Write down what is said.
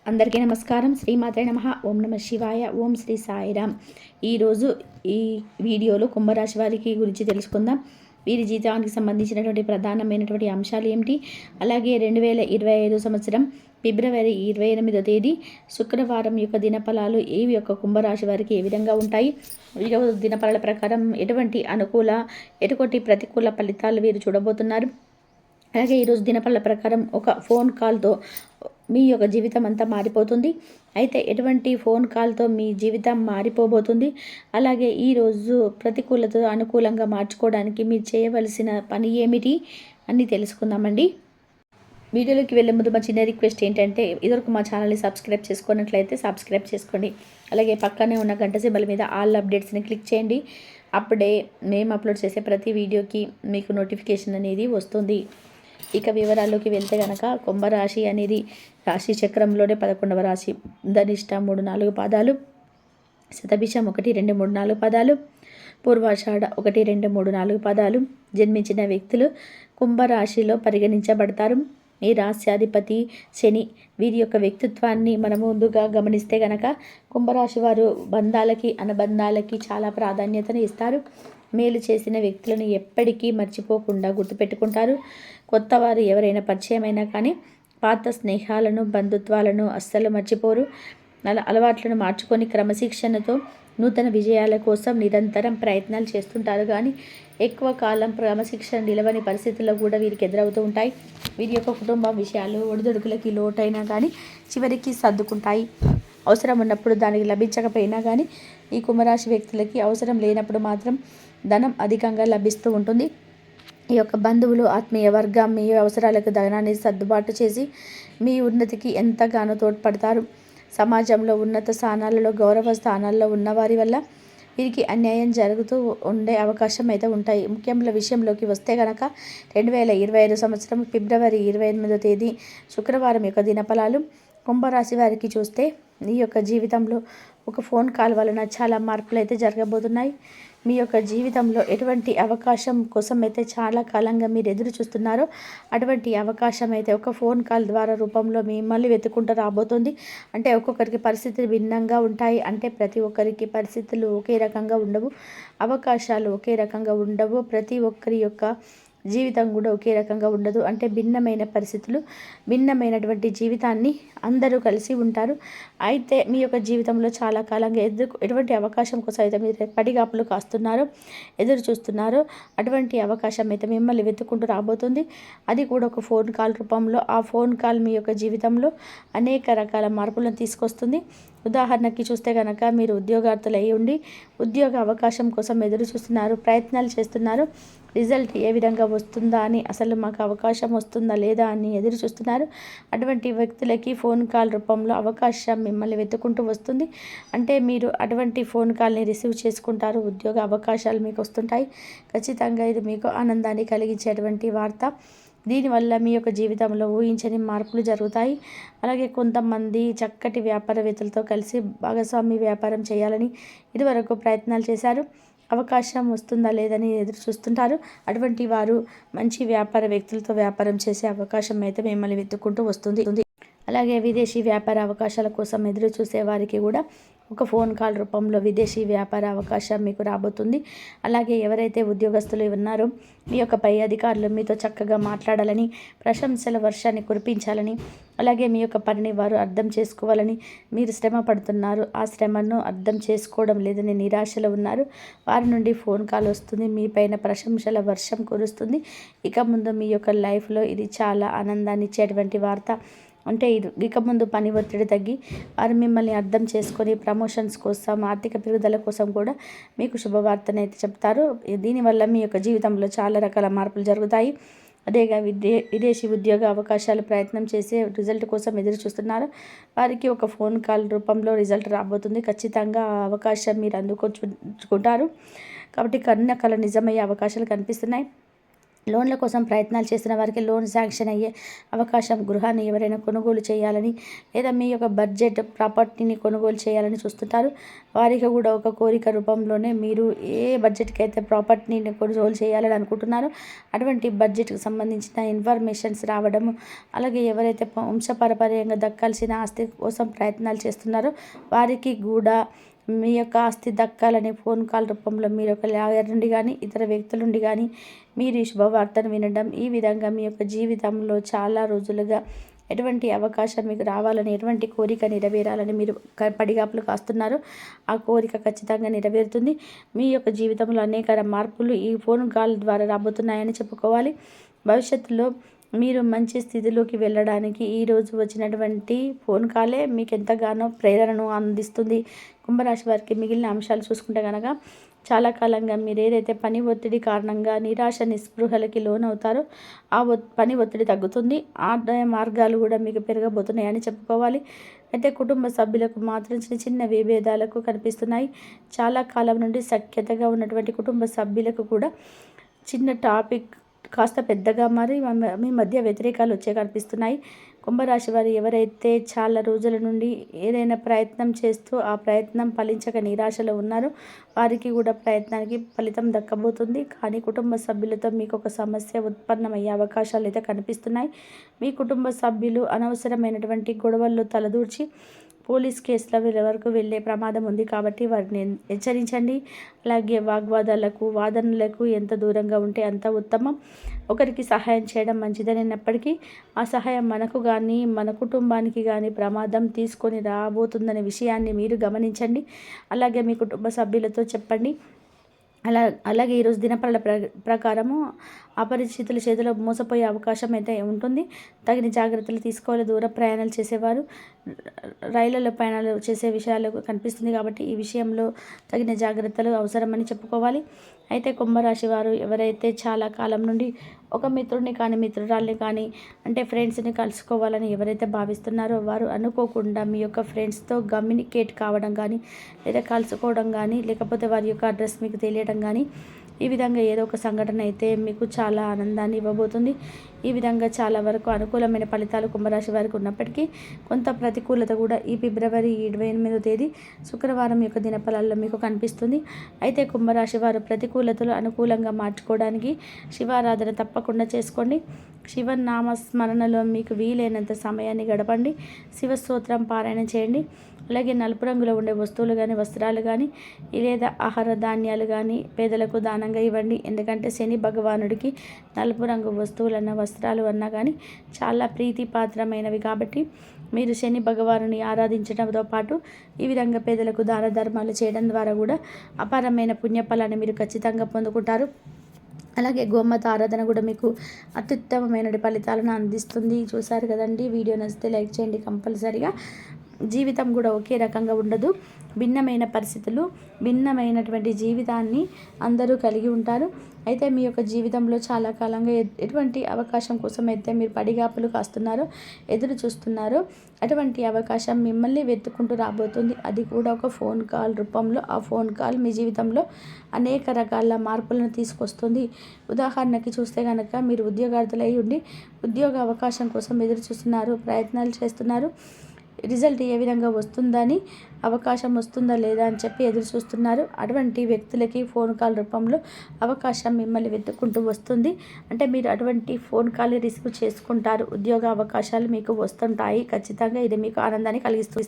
అందరికీ నమస్కారం. శ్రీమాత్రే నమః. ఓం నమ శివాయ. ఓం శ్రీ సాయిరామ్. ఈరోజు ఈ వీడియోలో కుంభరాశి వారికి గురించి తెలుసుకుందాం. వీరి జీవితానికి సంబంధించినటువంటి ప్రధానమైనటువంటి అంశాలు ఏమిటి, అలాగే 2025 సంవత్సరం ఫిబ్రవరి 28వ తేదీ శుక్రవారం యొక్క దినఫలాలు ఈ యొక్క కుంభరాశి వారికి ఏ విధంగా ఉంటాయి, ఈరోజు దినఫలాల ప్రకారం ఎటువంటి అనుకూల ఎటువంటి ప్రతికూల ఫలితాలు వీరు చూడబోతున్నారు. అలాగే ఈరోజు దినఫలాల ప్రకారం ఒక ఫోన్ కాల్తో మీ యొక్క జీవితం అంతా మారిపోతుంది. అయితే ఎటువంటి ఫోన్ కాల్తో మీ జీవితం మారిపోబోతుంది, అలాగే ఈరోజు ప్రతికూలత అనుకూలంగా మార్చుకోవడానికి మీరు చేయవలసిన పని ఏమిటి అని తెలుసుకుందామండి. వీడియోలోకి వెళ్ళే ముందు మా చిన్న రిక్వెస్ట్ ఏంటంటే, ఇదివరకు మా ఛానల్ని సబ్స్క్రైబ్ చేసుకున్నట్లయితే సబ్స్క్రైబ్ చేసుకోండి. అలాగే పక్కనే ఉన్న గంట సింబల్ మీద ఆల్ అప్డేట్స్ని క్లిక్ చేయండి. అప్పుడే మేము అప్లోడ్ చేసే ప్రతి వీడియోకి మీకు నోటిఫికేషన్ అనేది వస్తుంది. ఇక వివరాల్లోకి వెళ్తే కనుక కుంభరాశి అనేది రాశి చక్రంలోనే 11వ రాశి. ధనిష్ట 3-4 పాదాలు, శతభిషం 1-2-3-4 పాదాలు, పూర్వాషాఢ 1-2-3-4 పాదాలు జన్మించిన వ్యక్తులు కుంభరాశిలో పరిగణించబడతారు. ఈ రాశ్యాధిపతి శని. వీరి యొక్క వ్యక్తిత్వాన్ని మనం ముందుగా గమనిస్తే కనుక కుంభరాశి వారు బంధాలకి అనుబంధాలకి చాలా ప్రాధాన్యతను ఇస్తారు. మేలు చేసిన వ్యక్తులను ఎప్పటికీ మర్చిపోకుండా గుర్తుపెట్టుకుంటారు. కొత్త వారు ఎవరైనా పరిచయమైనా కానీ పాత స్నేహాలను బంధుత్వాలను అస్సలు మర్చిపోరు. అలవాట్లను మార్చుకొని క్రమశిక్షణతో నూతన విజయాల కోసం నిరంతరం ప్రయత్నాలు చేస్తుంటారు. కానీ ఎక్కువ కాలం క్రమశిక్షణ నిలవని పరిస్థితుల్లో కూడా వీరికి ఎదురవుతూ ఉంటాయి. వీరి యొక్క కుటుంబ విషయాలు ఒడిదుడుకులకి లోటైనా కానీ చివరికి సర్దుకుంటాయి. అవసరం ఉన్నప్పుడు దానికి లభించకపోయినా కానీ ఈ కుంభరాశి వ్యక్తులకి అవసరం లేనప్పుడు మాత్రం ధనం అధికంగా లభిస్తూ ఉంటుంది. ఈ యొక్క బంధువులు, ఆత్మీయ వర్గం మీ అవసరాలకు ధనాన్ని సర్దుబాటు చేసి మీ ఉన్నతికి ఎంతగానో తోడ్పడతారు. సమాజంలో ఉన్నత స్థానాలలో, గౌరవ స్థానాల్లో ఉన్నవారి వల్ల వీరికి అన్యాయం జరుగుతూ ఉండే అవకాశం అయితే ఉంటాయి. ముఖ్యమైన విషయంలోకి వస్తే కనుక 2025 సంవత్సరం ఫిబ్రవరి 28వ తేదీ శుక్రవారం యొక్క దినఫలాలు కుంభరాశి వారికి చూస్తే ఈ యొక్క జీవితంలో ఒక ఫోన్ కాల్ వలన చాలా మార్పులు అయితే జరగబోతున్నాయి. మీ యొక్క జీవితంలో ఎటువంటి అవకాశం కోసం అయితే చాలా కాలంగా మీరు ఎదురు చూస్తున్నారో అటువంటి అవకాశం అయితే ఒక ఫోన్ కాల్ ద్వారా రూపంలో మిమ్మల్ని వెతుక్కుంటూ రాబోతుంది. అంటే ఒక్కొక్కరికి పరిస్థితులు భిన్నంగా ఉంటాయి. అంటే ప్రతి ఒక్కరికి పరిస్థితులు ఒకే రకంగా ఉండవు, అవకాశాలు ఒకే రకంగా ఉండవు. ప్రతి ఒక్కరి యొక్క జీవితం కూడా ఒకే రకంగా ఉండదు. అంటే భిన్నమైన పరిస్థితులు, భిన్నమైనటువంటి జీవితాన్ని అందరూ కలిసి ఉంటారు. అయితే మీ యొక్క జీవితంలో చాలా కాలంగా ఎటువంటి అవకాశం కోసం అయితే మీరు పడిగాపులు కాస్తున్నారో, ఎదురు చూస్తున్నారో అటువంటి అవకాశం అయితే మిమ్మల్ని వెతుక్కుంటూ రాబోతుంది. అది కూడా ఒక ఫోన్ కాల్ రూపంలో. ఆ ఫోన్ కాల్ మీ యొక్క జీవితంలో అనేక రకాల మార్పులను తీసుకొస్తుంది. ఉదాహరణకి చూస్తే కనుక మీరు ఉద్యోగార్థులు అయి ఉండి ఉద్యోగ అవకాశం కోసం ఎదురు చూస్తున్నారు, ప్రయత్నాలు చేస్తున్నారు. రిజల్ట్ ఏ విధంగా వస్తుందా అని, అసలు మాకు అవకాశం వస్తుందా లేదా అని ఎదురు చూస్తున్నారు. అటువంటి వ్యక్తులకి ఫోన్ కాల్ రూపంలో అవకాశం మిమ్మల్ని వెతుక్కుంటూ వస్తుంది. అంటే మీరు అటువంటి ఫోన్ కాల్ని రిసీవ్ చేసుకుంటారు. ఉద్యోగ అవకాశాలు మీకు వస్తుంటాయి. ఖచ్చితంగా ఇది మీకు ఆనందాన్ని కలిగించేటువంటి వార్త. దీనివల్ల మీ యొక్క జీవితంలో ఊహించని మార్పులు జరుగుతాయి. అలాగే కొంతమంది చక్కటి వ్యాపారవేత్తలతో కలిసి భాగస్వామి వ్యాపారం చేయాలని ఇదివరకు ప్రయత్నాలు చేశారు. అవకాశం వస్తుందా లేదని ఎదురు చూస్తుంటారు. అటువంటి వారు మంచి వ్యాపార వ్యక్తులతో వ్యాపారం చేసే అవకాశం అయితే మిమ్మల్ని వెతుక్కుంటూ వస్తుంది. అలాగే విదేశీ వ్యాపార అవకాశాల కోసం ఎదురు చూసే వారికి కూడా ఒక ఫోన్ కాల్ రూపంలో విదేశీ వ్యాపార అవకాశం మీకు రాబోతుంది. అలాగే ఎవరైతే ఉద్యోగస్తులు ఉన్నారో మీ యొక్క పై అధికారులు మీతో చక్కగా మాట్లాడాలని, ప్రశంసల వర్షాన్ని కురిపించాలని, అలాగే మీ యొక్క పనిని వారు అర్థం చేసుకోవాలని మీరు శ్రమ పడుతున్నారు. ఆ శ్రమను అర్థం చేసుకోవడం లేదని నిరాశలో ఉన్నారు. వారి నుండి ఫోన్ కాల్ వస్తుంది. మీ పైన ప్రశంసల వర్షం కురుస్తుంది. ఇక ముందు మీ యొక్క లైఫ్లో ఇది చాలా ఆనందాన్ని ఇచ్చేటువంటి వార్త. అంటే ఇక ముందు పని ఒత్తిడి తగ్గి వారు మిమ్మల్ని అర్థం చేసుకొని ప్రమోషన్స్ కోసం, ఆర్థిక పెరుగుదల కోసం కూడా మీకు శుభవార్తను అయితే చెప్తారు. దీనివల్ల మీ యొక్క జీవితంలో చాలా రకాల మార్పులు జరుగుతాయి. అదేగా విదేశీ ఉద్యోగ అవకాశాలు ప్రయత్నం చేసే రిజల్ట్ కోసం ఎదురు చూస్తున్నారు. వారికి ఒక ఫోన్ కాల్ రూపంలో రిజల్ట్ రాబోతుంది. ఖచ్చితంగా ఆ అవకాశం మీరు అందుకుంటారు. కాబట్టి కన్న కల నిజమయ్యే అవకాశాలు కనిపిస్తున్నాయి. లోన్ల కోసం ప్రయత్నాలు చేస్తున్న వారికి లోన్ శాంక్షన్ అయ్యే అవకాశం, గృహాన్ని ఎవరైనా కొనుగోలు చేయాలని లేదా మీ యొక్క బడ్జెట్ ప్రాపర్టీని కొనుగోలు చేయాలని చూస్తుంటారు. వారికి కూడా ఒక కోరిక రూపంలోనే మీరు ఏ బడ్జెట్కి అయితే ప్రాపర్టీని కొనుగోలు చేయాలని అనుకుంటున్నారో అటువంటి బడ్జెట్కి సంబంధించిన ఇన్ఫర్మేషన్స్ రావడము, అలాగే ఎవరైతే వంశపారపర్యంగా దక్కాల్సిన ఆస్తి కోసం ప్రయత్నాలు చేస్తున్నారో వారికి కూడా మీ యొక్క ఆస్తి దక్కాలని ఫోన్ కాల్ రూపంలో మీరు ఒక లాయర్ నుండి కానీ ఇతర వ్యక్తుల నుండి కానీ మీరు ఈ శుభవార్తను వినడం, ఈ విధంగా మీ యొక్క జీవితంలో చాలా రోజులుగా ఎటువంటి అవకాశం మీకు రావాలని, ఎటువంటి కోరిక నెరవేరాలని మీరు పడిగాపులు కాస్తున్నారో ఆ కోరిక ఖచ్చితంగా నెరవేరుతుంది. మీ యొక్క జీవితంలో అనేక మార్పులు ఈ ఫోన్ కాల్ ద్వారా రాబోతున్నాయని చెప్పుకోవాలి. భవిష్యత్తులో మీరు మంచి స్థితిలోకి వెళ్ళడానికి ఈరోజు వచ్చినటువంటి ఫోన్ కాలే మీకు ఎంతగానో ప్రేరణను అందిస్తుంది. కుంభరాశి వారికి మిగిలిన అంశాలు చూసుకుంటే కనుక చాలా కాలంగా మీరు ఏదైతే పని ఒత్తిడి కారణంగా నిరాశ నిస్పృహలకి లోనవుతారో ఆ పని ఒత్తిడి తగ్గుతుంది. ఆదాయ మార్గాలు కూడా మీకు పెరగబోతున్నాయని చెప్పుకోవాలి. అయితే కుటుంబ సభ్యులకు మాత్రం చిన్న చిన్న విభేదాలకు కనిపిస్తున్నాయి. చాలా కాలం నుండి సఖ్యతగా ఉన్నటువంటి కుటుంబ సభ్యులకు కూడా చిన్న టాపిక్ కాస్త పెద్దగా మారి మీ మధ్య వ్యతిరేకాలు వచ్చే కనిపిస్తున్నాయి. కుంభరాశి వారు ఎవరైతే చాలా రోజుల నుండి ఏదైనా ప్రయత్నం చేస్తూ ఆ ప్రయత్నం ఫలించక నిరాశలో ఉన్నారో వారికి కూడా ప్రయత్నానికి ఫలితం దక్కబోతుంది. కానీ కుటుంబ సభ్యులతో మీకు ఒక సమస్య ఉత్పన్నమయ్యే అవకాశాలు అయితే కనిపిస్తున్నాయి. మీ కుటుంబ సభ్యులు అనవసరమైనటువంటి గొడవల్లో తలదూర్చి పోలీస్ కేసుల వరకు వెళ్ళే ప్రమాదం ఉంది. కాబట్టి వారిని హెచ్చరించండి. అలాగే వాగ్వాదాలకు, వాదనలకు ఎంత దూరంగా ఉంటే అంత ఉత్తమం. ఒకరికి సహాయం చేయడం మంచిదనేప్పటికీ ఆ సహాయం మనకు కానీ మన కుటుంబానికి కానీ ప్రమాదం తీసుకొని రాబోతుందనే విషయాన్ని మీరు గమనించండి. అలాగే మీ కుటుంబ సభ్యులతో చెప్పండి. అలాగే ఈరోజు దినపరల ప్రకారము అపరిచితుల చేతిలో మోసపోయే అవకాశం అయితే ఉంటుంది. తగిన జాగ్రత్తలు తీసుకోవాలి. దూర ప్రయాణాలు చేసేవారు రైళ్లలో ప్రయాణాలు చేసే విషయాలు కనిపిస్తుంది. కాబట్టి ఈ విషయంలో తగిన జాగ్రత్తలు అవసరమని చెప్పుకోవాలి. అయితే కుంభరాశి వారు ఎవరైతే చాలా కాలం నుండి ఒక మిత్రుడిని కానీ మిత్రురాల్ని కానీ అంటే ఫ్రెండ్స్ని కలుసుకోవాలని ఎవరైతే భావిస్తున్నారో వారు అనుకోకుండా మీ యొక్క ఫ్రెండ్స్తో కమ్యూనికేట్ కావడం కానీ లేదా కలుసుకోవడం కానీ లేకపోతే వారి యొక్క అడ్రస్ మీకు తెలియడం కానీ ఈ విధంగా ఏదో ఒక సంఘటన అయితే మీకు చాలా ఆనందాన్ని ఇవ్వబోతుంది. ఈ విధంగా చాలా వరకు అనుకూలమైన ఫలితాలు కుంభరాశి వారికి ఉన్నప్పటికీ కొంత ప్రతికూలత కూడా ఈ ఫిబ్రవరి 28వ తేదీ శుక్రవారం యొక్క దినఫలాల్లో మీకు కనిపిస్తుంది. అయితే కుంభరాశి వారు ప్రతికూలతలు అనుకూలంగా మార్చుకోవడానికి శివారాధన తప్పకుండా చేసుకోండి. శివనామ స్మరణలో మీకు వీలైనంత సమయాన్ని గడపండి. శివస్తోత్రం పారాయణ చేయండి. అలాగే నలుపు రంగులో ఉండే వస్తువులు కానీ వస్త్రాలు కానీ లేదా ఆహార ధాన్యాలు కానీ పేదలకు దానంగా ఇవ్వండి. ఎందుకంటే శని భగవానుడికి నలుపు రంగు వస్తువులన్న వస్త్రాలు అన్నా కానీ చాలా ప్రీతిపాత్రమైనవి. కాబట్టి మీరు శని భగవానుని ఆరాధించడంతో పాటు ఈ విధంగా పేదలకు దాన ధర్మాలు చేయడం ద్వారా కూడా అపారమైన పుణ్యఫలాన్ని మీరు ఖచ్చితంగా పొందుకుంటారు. అలాగే గోమాత ఆరాధన కూడా మీకు అత్యుత్తమమైన ఫలితాలను అందిస్తుంది. చూసారు కదండి. వీడియో నచ్చితే లైక్ చేయండి కంపల్సరీగా. జీవితం కూడా ఒకే రకంగా ఉండదు. భిన్నమైన పరిస్థితులు, భిన్నమైనటువంటి జీవితాన్ని అందరూ కలిగి ఉంటారు. అయితే మీ యొక్క జీవితంలో చాలా కాలంగా ఎటువంటి అవకాశం కోసం అయితే మీరు పడిగాపులు కాస్తున్నారో, ఎదురు చూస్తున్నారో అటువంటి అవకాశం మిమ్మల్ని వెతుక్కుంటూ రాబోతుంది. అది కూడా ఒక ఫోన్ కాల్ రూపంలో. ఆ ఫోన్ కాల్ మీ జీవితంలో అనేక రకాల మార్పులను తీసుకొస్తుంది. ఉదాహరణకి చూస్తే కనుక మీరు ఉద్యోగార్థులై ఉండి ఉద్యోగ అవకాశం కోసం ఎదురు చూస్తున్నారు, ప్రయత్నాలు చేస్తున్నారు. రిజల్ట్ ఏ విధంగా వస్తుందని, అవకాశం వస్తుందా లేదా అని చెప్పి ఎదురు చూస్తున్నారు. అటువంటి వ్యక్తులకి ఫోన్ కాల్ రూపంలో అవకాశం మిమ్మల్ని వెతుక్కుంటూ వస్తుంది. అంటే మీరు అటువంటి ఫోన్ కాల్ రిసీవ్ చేసుకుంటారు. ఉద్యోగ అవకాశాలు మీకు వస్తుంటాయి. ఖచ్చితంగా ఇది మీకు ఆనందాన్ని కలిగిస్తుంది.